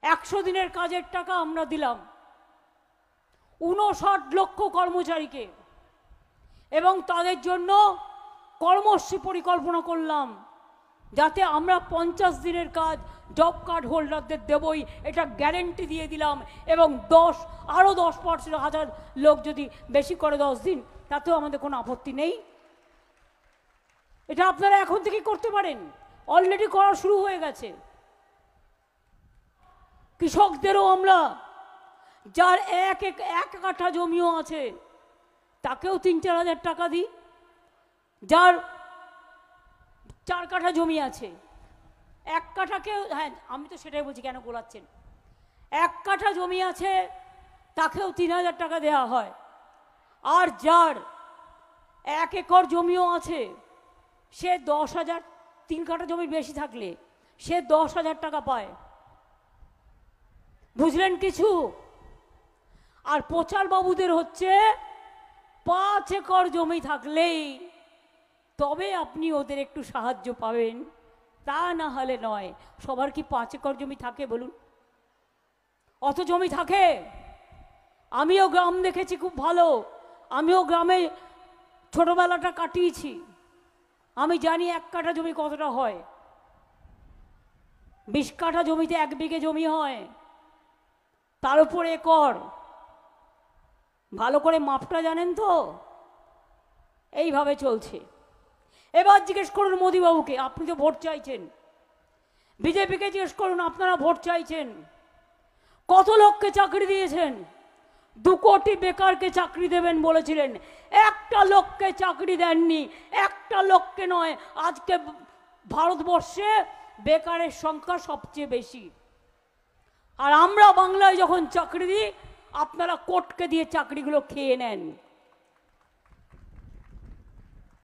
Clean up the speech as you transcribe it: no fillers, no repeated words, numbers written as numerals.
100 দিনের কাজের টাকা আমরা দিলাম 59 লক্ষ কর্মচারীকে, এবং তাদের জন্য কর্মসূচি পরিকল্পনা করলাম যাতে আমরা 50 দিনের কাজ জব কার্ড হোল্ডারদের দেবই, এটা গ্যারেন্টি দিয়ে দিলাম। এবং আরও 10% লোক যদি বেশি করে 10 দিন, তাতেও আমাদের কোনো আপত্তি নেই। এটা আপনারা এখন থেকেই করতে পারেন, অলরেডি করা শুরু হয়ে গেছে। কৃষকদেরও আমরা, যার এক কাঠা জমিও আছে তাকেও 3-4 হাজার টাকা দিই। যার 4 কাঠা জমি আছে, 1 কাঠাকেও, হ্যাঁ আমি তো সেটাই বলছি, কেন গোলাচ্ছেন, 1 কাঠা জমি আছে তাকেও 3,000 টাকা দেওয়া হয়। আর যার 1 একর জমিও আছে সে 10,000, 3 কাঠা জমির বেশি থাকলে সে 10,000 টাকা পায়। বুঝলেন কিছু? আর প্রচার বাবুদের হচ্ছে 5 একর জমি থাকলেই তবে আপনি ওদের একটু সাহায্য পাবেন, তা না হলে নয়। সবার কি 5 একর জমি থাকে বলুন? অত জমি থাকে? আমিও গ্রাম দেখেছি খুব ভালো, আমিও গ্রামে ছোটবেলাটা কাটিয়েছি। আমি জানি 1 কাঠা জমি কতটা হয়। 20 কাঠা জমিতে 1 বিঘে জমি হয়, তার উপর একর। ভালো করে মাপটা জানেন তো? এইভাবে চলছে। এবার জিজ্ঞেস করুন মোদিবাবুকে, আপনি তো ভোট চাইছেন, বিজেপিকে জিজ্ঞেস করুন, আপনারা ভোট চাইছেন, কত লোককে চাকরি দিয়েছেন? 2 কোটি বেকারকে চাকরি দেবেন বলেছিলেন, একটা লোককে চাকরি দেননি, একটা লোককে নয়। আজকে ভারতবর্ষে বেকারের সংখ্যা সবচেয়ে বেশি। আর আমরা বাংলায় যখন চাকরি দিই, আপনারা কোর্টকে দিয়ে চাকরিগুলো খেয়ে নেন।